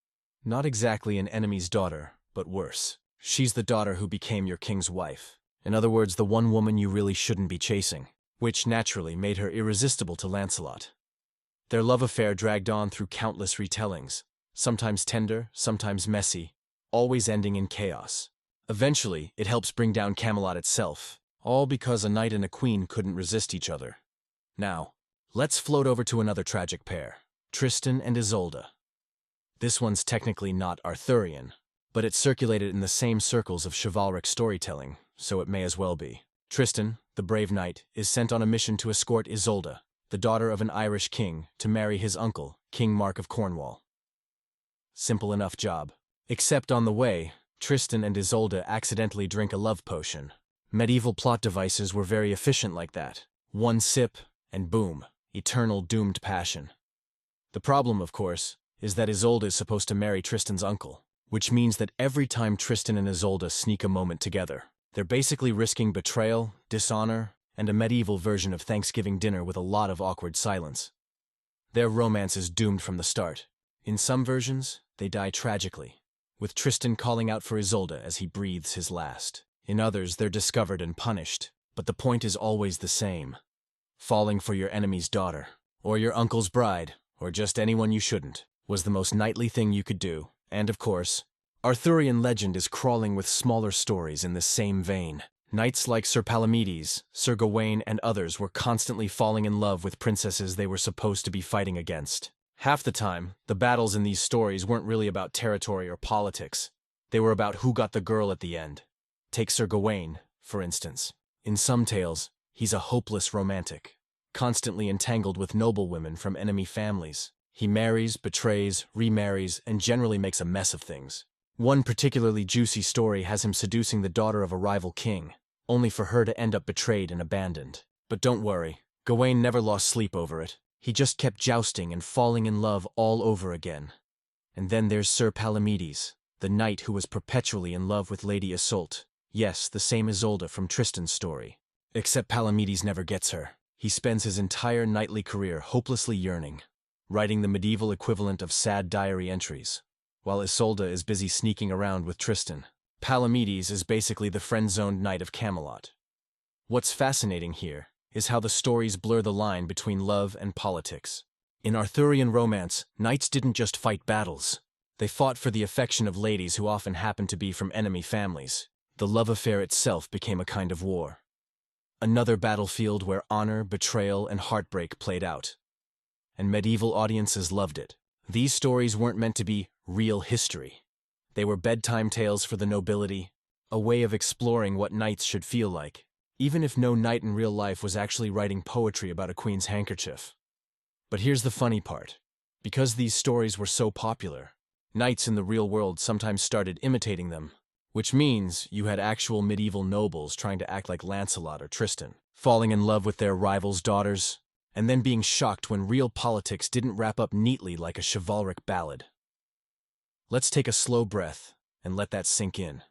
Not exactly an enemy's daughter, but worse. She's the daughter who became your king's wife. In other words, the one woman you really shouldn't be chasing, which naturally made her irresistible to Lancelot. Their love affair dragged on through countless retellings, sometimes tender, sometimes messy, always ending in chaos. Eventually, it helps bring down Camelot itself, all because a knight and a queen couldn't resist each other. Now, let's float over to another tragic pair, Tristan and Isolde. This one's technically not Arthurian, but it circulated in the same circles of chivalric storytelling, so it may as well be. Tristan, the brave knight, is sent on a mission to escort Isolde, the daughter of an Irish king, to marry his uncle, King Mark of Cornwall. Simple enough job. Except on the way, Tristan and Isolde accidentally drink a love potion. Medieval plot devices were very efficient like that. One sip, and boom, eternal doomed passion. The problem, of course, is that Isolde is supposed to marry Tristan's uncle, which means that every time Tristan and Isolde sneak a moment together, they're basically risking betrayal, dishonor, and a medieval version of Thanksgiving dinner with a lot of awkward silence. Their romance is doomed from the start. In some versions, they die tragically, with Tristan calling out for Isolde as he breathes his last. In others, they're discovered and punished, But the point is always the same. Falling for your enemy's daughter, or your uncle's bride, or just anyone you shouldn't, was the most knightly thing you could do. And of course, Arthurian legend is crawling with smaller stories in the same vein. Knights like Sir Palamedes, Sir Gawain, and others were constantly falling in love with princesses they were supposed to be fighting against. Half the time, the battles in these stories weren't really about territory or politics. They were about who got the girl at the end. Take Sir Gawain, for instance. In some tales, he's a hopeless romantic, constantly entangled with noblewomen from enemy families. He marries, betrays, remarries, and generally makes a mess of things. One particularly juicy story has him seducing the daughter of a rival king, only for her to end up betrayed and abandoned. But don't worry, Gawain never lost sleep over it. He just kept jousting and falling in love all over again. And then there's Sir Palamedes, the knight who was perpetually in love with Lady Isolde. Yes, the same Isolde from Tristan's story. Except Palamedes never gets her. He spends his entire knightly career hopelessly yearning, writing the medieval equivalent of sad diary entries, while Isolde is busy sneaking around with Tristan. Palamedes is basically the friend-zoned knight of Camelot. What's fascinating here is how the stories blur the line between love and politics. In Arthurian romance, knights didn't just fight battles. They fought for the affection of ladies who often happened to be from enemy families. The love affair itself became a kind of war. Another battlefield where honor, betrayal, and heartbreak played out. And medieval audiences loved it. These stories weren't meant to be real history. They were bedtime tales for the nobility, a way of exploring what knights should feel like, even if no knight in real life was actually writing poetry about a queen's handkerchief. But here's the funny part. Because these stories were so popular, knights in the real world sometimes started imitating them, which means you had actual medieval nobles trying to act like Lancelot or Tristan, falling in love with their rivals' daughters, and then being shocked when real politics didn't wrap up neatly like a chivalric ballad. Let's take a slow breath and let that sink in.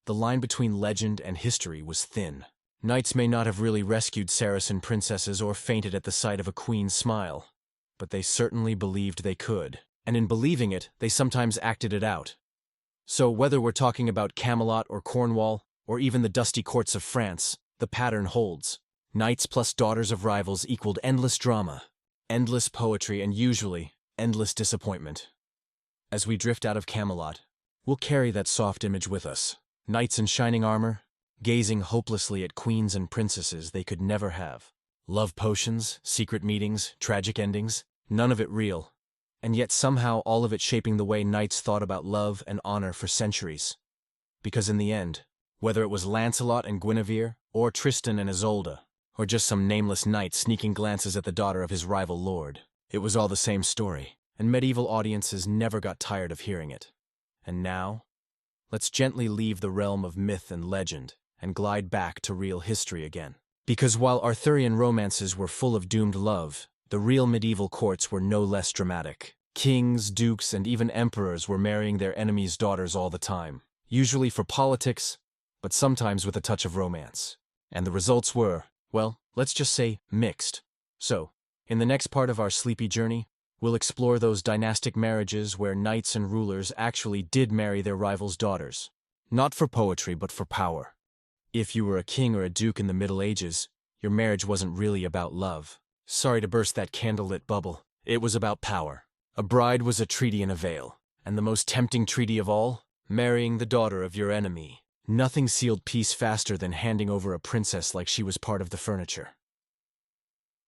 The line between legend and history was thin. Knights may not have really rescued Saracen princesses or fainted at the sight of a queen's smile, but they certainly believed they could, and in believing it, they sometimes acted it out. So whether we're talking about Camelot or Cornwall, or even the dusty courts of France, the pattern holds. Knights plus daughters of rivals equaled endless drama, endless poetry, and usually, endless disappointment. As we drift out of Camelot, we'll carry that soft image with us. Knights in shining armor, gazing hopelessly at queens and princesses they could never have. Love potions, secret meetings, tragic endings, none of it real. And yet somehow all of it shaping the way knights thought about love and honor for centuries. Because in the end, whether it was Lancelot and Guinevere, or Tristan and Isolde, or just some nameless knight sneaking glances at the daughter of his rival lord, it was all the same story, and medieval audiences never got tired of hearing it. And now, let's gently leave the realm of myth and legend and glide back to real history again. Because while Arthurian romances were full of doomed love, the real medieval courts were no less dramatic. Kings, dukes, and even emperors were marrying their enemies' daughters all the time, usually for politics, but sometimes with a touch of romance. And the results were, well, let's just say mixed. So, in the next part of our sleepy journey, we'll explore those dynastic marriages where knights and rulers actually did marry their rivals' daughters. Not for poetry, but for power. If you were a king or a duke in the Middle Ages, your marriage wasn't really about love. Sorry to burst that candlelit bubble. It was about power. A bride was a treaty in a veil, and the most tempting treaty of all, marrying the daughter of your enemy. Nothing sealed peace faster than handing over a princess like she was part of the furniture.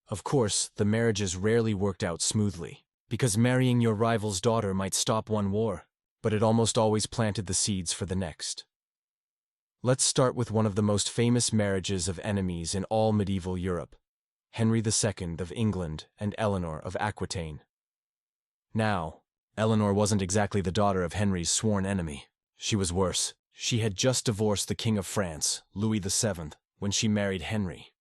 Of course, the marriages rarely worked out smoothly, because marrying your rival's daughter might stop one war, but it almost always planted the seeds for the next. Let's start with one of the most famous marriages of enemies in all medieval Europe, Henry II of England and Eleanor of Aquitaine. Now, Eleanor wasn't exactly the daughter of Henry's sworn enemy. She was worse. She had just divorced the King of France, Louis VII, when she married Henry,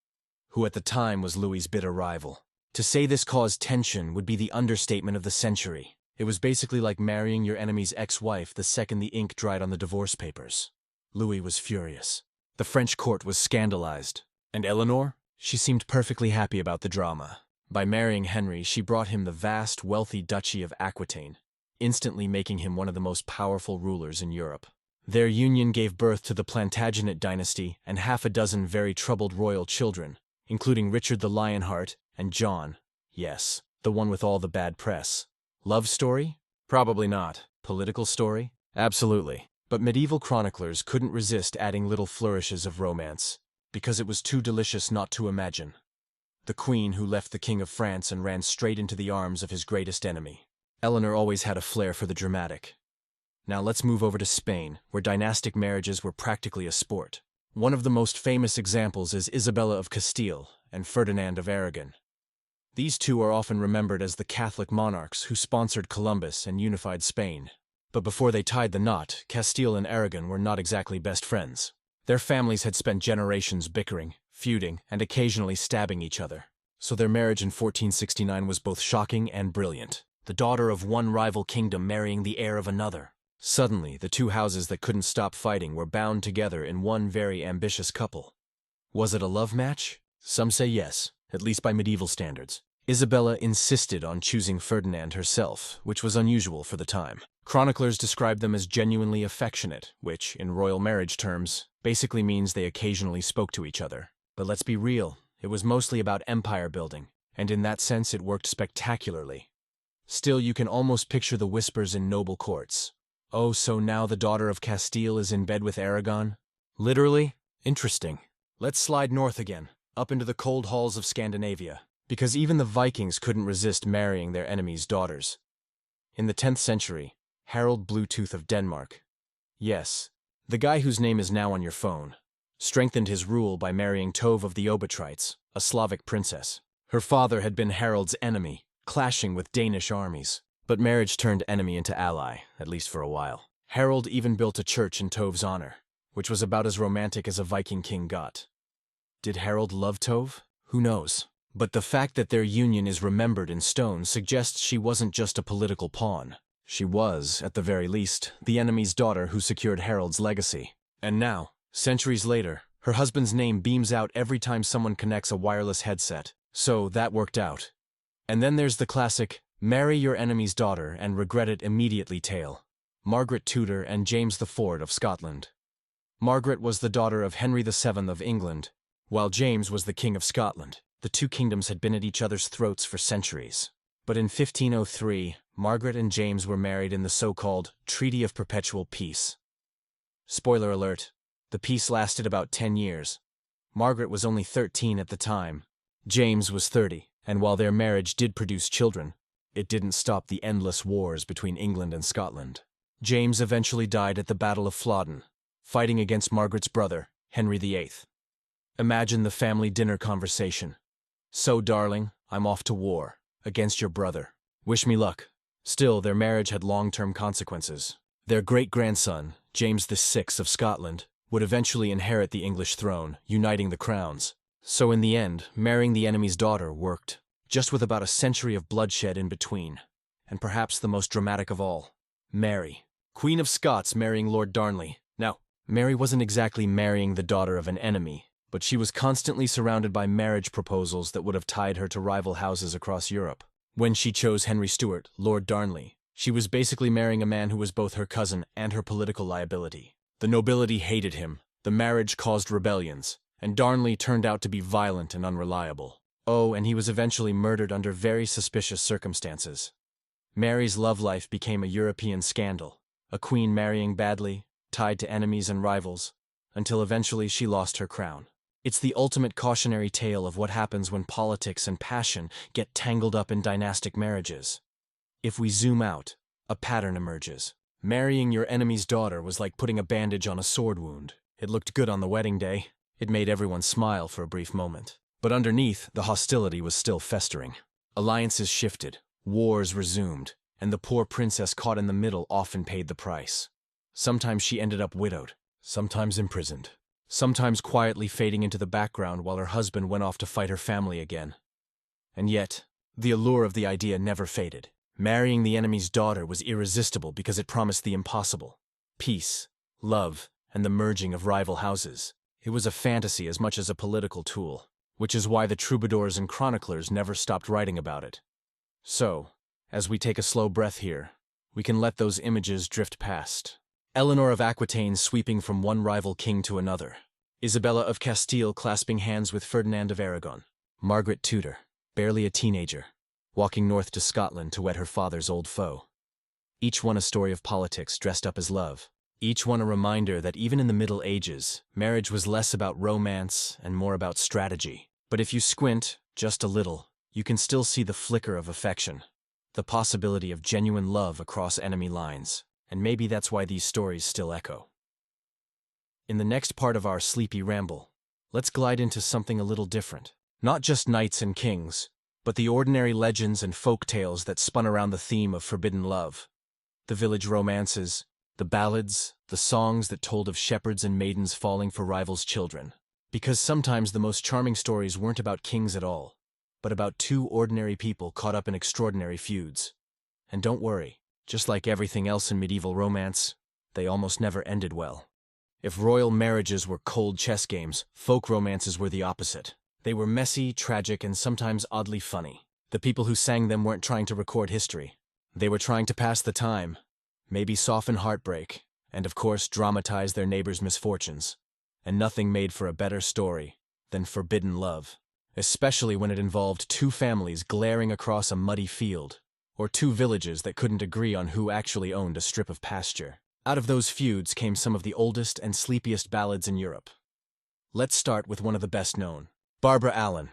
who at the time was Louis's bitter rival. To say this caused tension would be the understatement of the century. It was basically like marrying your enemy's ex-wife the second the ink dried on the divorce papers. Louis was furious. The French court was scandalized. And Eleanor? She seemed perfectly happy about the drama. By marrying Henry, she brought him the vast, wealthy duchy of Aquitaine, instantly making him one of the most powerful rulers in Europe. Their union gave birth to the Plantagenet dynasty and half a dozen very troubled royal children, including Richard the Lionheart and John. Yes, the one with all the bad press. Love story? Probably not. Political story? Absolutely. But medieval chroniclers couldn't resist adding little flourishes of romance, because it was too delicious not to imagine. The queen who left the King of France and ran straight into the arms of his greatest enemy. Eleanor always had a flair for the dramatic. Now let's move over to Spain, where dynastic marriages were practically a sport. One of the most famous examples is Isabella of Castile and Ferdinand of Aragon. These two are often remembered as the Catholic monarchs who sponsored Columbus and unified Spain. But before they tied the knot, Castile and Aragon were not exactly best friends. Their families had spent generations bickering, feuding, and occasionally stabbing each other. So their marriage in 1469 was both shocking and brilliant. The daughter of one rival kingdom marrying the heir of another. Suddenly, the two houses that couldn't stop fighting were bound together in one very ambitious couple. Was it a love match? Some say yes, at least by medieval standards. Isabella insisted on choosing Ferdinand herself, which was unusual for the time. Chroniclers describe them as genuinely affectionate, which, in royal marriage terms, basically means they occasionally spoke to each other. But let's be real, it was mostly about empire building, and in that sense it worked spectacularly. Still, you can almost picture the whispers in noble courts. Oh, so now the daughter of Castile is in bed with Aragon? Literally? Interesting. Let's slide north again, up into the cold halls of Scandinavia, because even the Vikings couldn't resist marrying their enemies' daughters. In the 10th century, Harald Bluetooth of Denmark, yes, the guy whose name is now on your phone, strengthened his rule by marrying Tove of the Obotrites, a Slavic princess. Her father had been Harald's enemy, clashing with Danish armies, but marriage turned enemy into ally, at least for a while. Harald even built a church in Tove's honor, which was about as romantic as a Viking king got. Did Harald love Tove? Who knows? But the fact that their union is remembered in stone suggests she wasn't just a political pawn. She was, at the very least, the enemy's daughter who secured Harald's legacy. And now, centuries later, her husband's name beams out every time someone connects a wireless headset. So that worked out. And then there's the classic, marry your enemy's daughter and regret it immediately tale. Margaret Tudor and James IV of Scotland. Margaret was the daughter of Henry VII of England, while James was the King of Scotland. The two kingdoms had been at each other's throats for centuries. But in 1503, Margaret and James were married in the so-called Treaty of Perpetual Peace. Spoiler alert, the peace lasted about 10 years. Margaret was only 13 at the time. James was 30, and while their marriage did produce children, it didn't stop the endless wars between England and Scotland. James eventually died at the Battle of Flodden, fighting against Margaret's brother, Henry VIII. Imagine the family dinner conversation. So, darling, I'm off to war, against your brother. Wish me luck. Still, their marriage had long-term consequences. Their great-grandson, James VI of Scotland, would eventually inherit the English throne, uniting the crowns. So in the end, marrying the enemy's daughter worked, just with about a century of bloodshed in between. And perhaps the most dramatic of all, Mary, Queen of Scots marrying Lord Darnley. Now, Mary wasn't exactly marrying the daughter of an enemy, but she was constantly surrounded by marriage proposals that would have tied her to rival houses across Europe. When she chose Henry Stuart, Lord Darnley, she was basically marrying a man who was both her cousin and her political liability. The nobility hated him, the marriage caused rebellions, and Darnley turned out to be violent and unreliable. Oh, and he was eventually murdered under very suspicious circumstances. Mary's love life became a European scandal, a queen marrying badly, tied to enemies and rivals, until eventually she lost her crown. It's the ultimate cautionary tale of what happens when politics and passion get tangled up in dynastic marriages. If we zoom out, a pattern emerges. Marrying your enemy's daughter was like putting a bandage on a sword wound. It looked good on the wedding day. It made everyone smile for a brief moment. But underneath, the hostility was still festering. Alliances shifted, wars resumed, and the poor princess caught in the middle often paid the price. Sometimes she ended up widowed, sometimes imprisoned, sometimes quietly fading into the background while her husband went off to fight her family again. And yet, the allure of the idea never faded. Marrying the enemy's daughter was irresistible because it promised the impossible. Peace, love, and the merging of rival houses. It was a fantasy as much as a political tool, which is why the troubadours and chroniclers never stopped writing about it. So, as we take a slow breath here, we can let those images drift past. Eleanor of Aquitaine sweeping from one rival king to another. Isabella of Castile clasping hands with Ferdinand of Aragon. Margaret Tudor, barely a teenager, walking north to Scotland to wed her father's old foe. Each one a story of politics dressed up as love. Each one a reminder that even in the Middle Ages, marriage was less about romance and more about strategy. But if you squint, just a little, you can still see the flicker of affection, the possibility of genuine love across enemy lines, and maybe that's why these stories still echo. In the next part of our sleepy ramble, let's glide into something a little different. Not just knights and kings, but the ordinary legends and folk tales that spun around the theme of forbidden love. The village romances, the ballads, the songs that told of shepherds and maidens falling for rivals' children. Because sometimes the most charming stories weren't about kings at all, but about two ordinary people caught up in extraordinary feuds. And don't worry, just like everything else in medieval romance, they almost never ended well. If royal marriages were cold chess games, folk romances were the opposite. They were messy, tragic, and sometimes oddly funny. The people who sang them weren't trying to record history. They were trying to pass the time, maybe soften heartbreak, and of course dramatize their neighbors' misfortunes. And nothing made for a better story than forbidden love, especially when it involved two families glaring across a muddy field, or two villages that couldn't agree on who actually owned a strip of pasture. Out of those feuds came some of the oldest and sleepiest ballads in Europe. Let's start with one of the best known, Barbara Allen.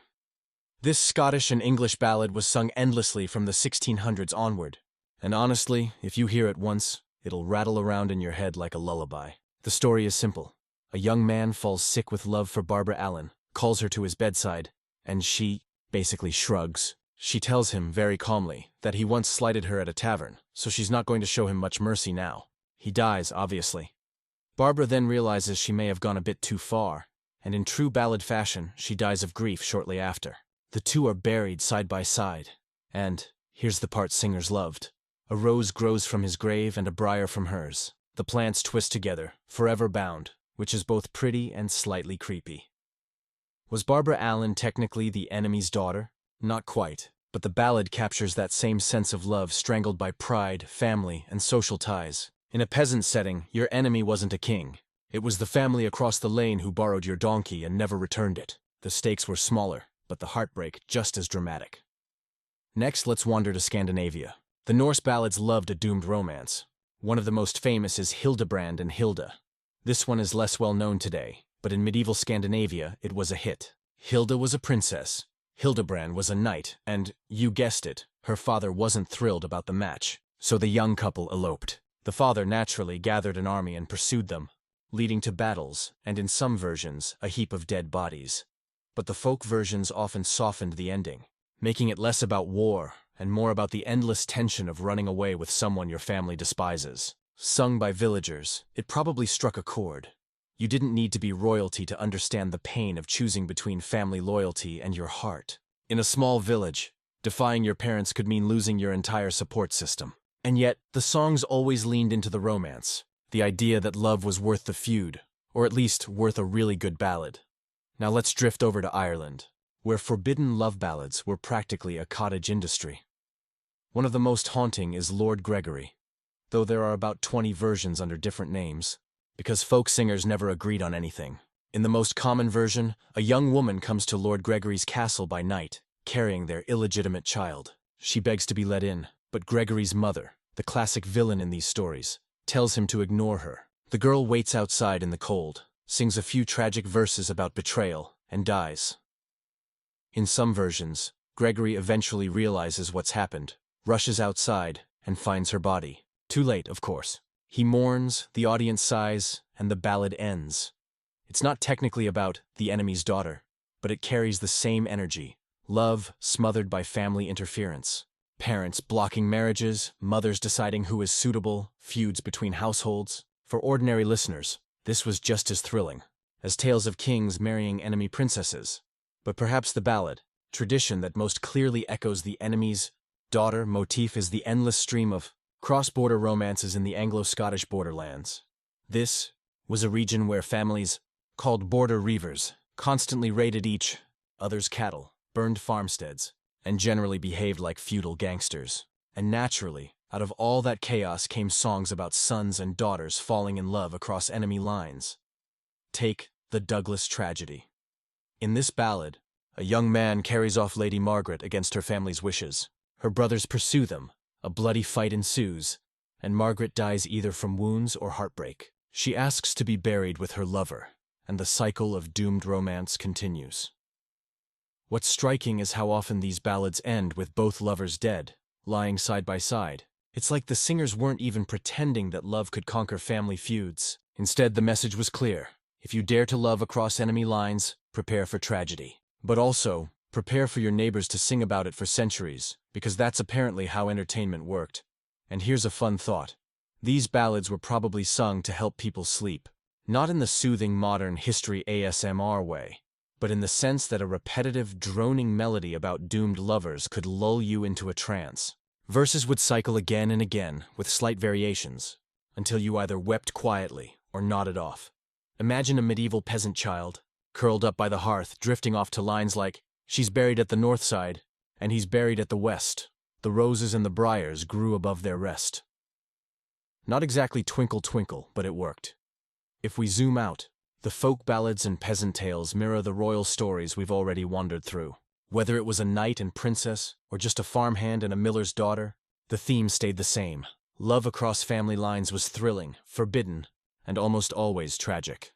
This Scottish and English ballad was sung endlessly from the 1600s onward, and honestly, if you hear it once, it'll rattle around in your head like a lullaby. The story is simple. A young man falls sick with love for Barbara Allen, calls her to his bedside, and she basically shrugs. She tells him very calmly that he once slighted her at a tavern, so she's not going to show him much mercy now. He dies, obviously. Barbara then realizes she may have gone a bit too far, and in true ballad fashion, she dies of grief shortly after. The two are buried side by side, and, here's the part singers loved, a rose grows from his grave and a briar from hers. The plants twist together, forever bound, which is both pretty and slightly creepy. Was Barbara Allen technically the enemy's daughter? Not quite, but the ballad captures that same sense of love strangled by pride, family, and social ties. In a peasant setting, your enemy wasn't a king. It was the family across the lane who borrowed your donkey and never returned it. The stakes were smaller, but the heartbreak just as dramatic. Next, let's wander to Scandinavia. The Norse ballads loved a doomed romance. One of the most famous is Hildebrand and Hilda. This one is less well known today, but in medieval Scandinavia, it was a hit. Hilda was a princess, Hildebrand was a knight, and, you guessed it, her father wasn't thrilled about the match, so the young couple eloped. The father naturally gathered an army and pursued them, leading to battles, and in some versions, a heap of dead bodies. But the folk versions often softened the ending, making it less about war and more about the endless tension of running away with someone your family despises. Sung by villagers, it probably struck a chord. You didn't need to be royalty to understand the pain of choosing between family loyalty and your heart. In a small village, defying your parents could mean losing your entire support system. And yet, the songs always leaned into the romance, the idea that love was worth the feud, or at least worth a really good ballad. Now let's drift over to Ireland, where forbidden love ballads were practically a cottage industry. One of the most haunting is Lord Gregory, though there are about 20 versions under different names, because folk singers never agreed on anything. In the most common version, a young woman comes to Lord Gregory's castle by night, carrying their illegitimate child. She begs to be let in, but Gregory's mother, the classic villain in these stories, tells him to ignore her. The girl waits outside in the cold, sings a few tragic verses about betrayal, and dies. In some versions, Gregory eventually realizes what's happened, rushes outside, and finds her body. Too late, of course. He mourns, the audience sighs, and the ballad ends. It's not technically about the enemy's daughter, but it carries the same energy, love smothered by family interference. Parents blocking marriages, mothers deciding who is suitable, feuds between households. For ordinary listeners, this was just as thrilling as tales of kings marrying enemy princesses. But perhaps the ballad, tradition that most clearly echoes the enemy's daughter motif, is the endless stream of cross-border romances in the Anglo-Scottish borderlands. This was a region where families, called border reivers, constantly raided each other's cattle, burned farmsteads, and generally behaved like feudal gangsters. And naturally, Out of all that chaos came songs about sons and daughters falling in love across enemy lines. Take the Douglas tragedy. In this ballad, a young man carries off Lady Margaret against her family's wishes. Her brothers pursue them, a bloody fight ensues, and Margaret dies either from wounds or heartbreak. She asks to be buried with her lover, and the cycle of doomed romance continues. What's striking is how often these ballads end with both lovers dead, lying side by side. It's like the singers weren't even pretending that love could conquer family feuds. Instead, the message was clear. If you dare to love across enemy lines, prepare for tragedy. But also, prepare for your neighbors to sing about it for centuries, because that's apparently how entertainment worked. And here's a fun thought. These ballads were probably sung to help people sleep, not in the soothing modern history ASMR way, but in the sense that a repetitive, droning melody about doomed lovers could lull you into a trance. Verses would cycle again and again, with slight variations, until you either wept quietly or nodded off. Imagine a medieval peasant child, curled up by the hearth, drifting off to lines like, "She's buried at the north side, and he's buried at the west. The roses and the briars grew above their rest." Not exactly twinkle twinkle, but it worked. If we zoom out, the folk ballads and peasant tales mirror the royal stories we've already wandered through. Whether it was a knight and princess, or just a farmhand and a miller's daughter, the theme stayed the same. Love across family lines was thrilling, forbidden, and almost always tragic.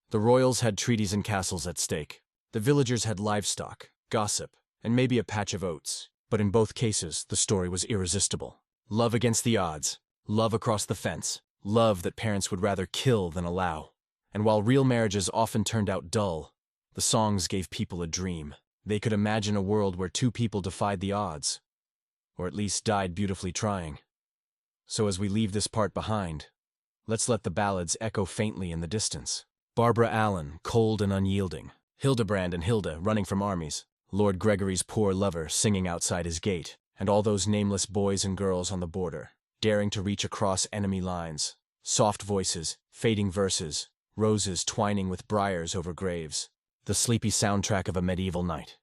The royals had treaties and castles at stake. The villagers had livestock, gossip, and maybe a patch of oats. But in both cases, the story was irresistible. Love against the odds, love across the fence, love that parents would rather kill than allow. And while real marriages often turned out dull, the songs gave people a dream. They could imagine a world where two people defied the odds, or at least died beautifully trying. So as we leave this part behind, let's let the ballads echo faintly in the distance. Barbara Allen, cold and unyielding. Hildebrand and Hilda, running from armies. Lord Gregory's poor lover, singing outside his gate. And all those nameless boys and girls on the border, daring to reach across enemy lines. Soft voices, fading verses, roses twining with briars over graves. The sleepy soundtrack of a medieval night.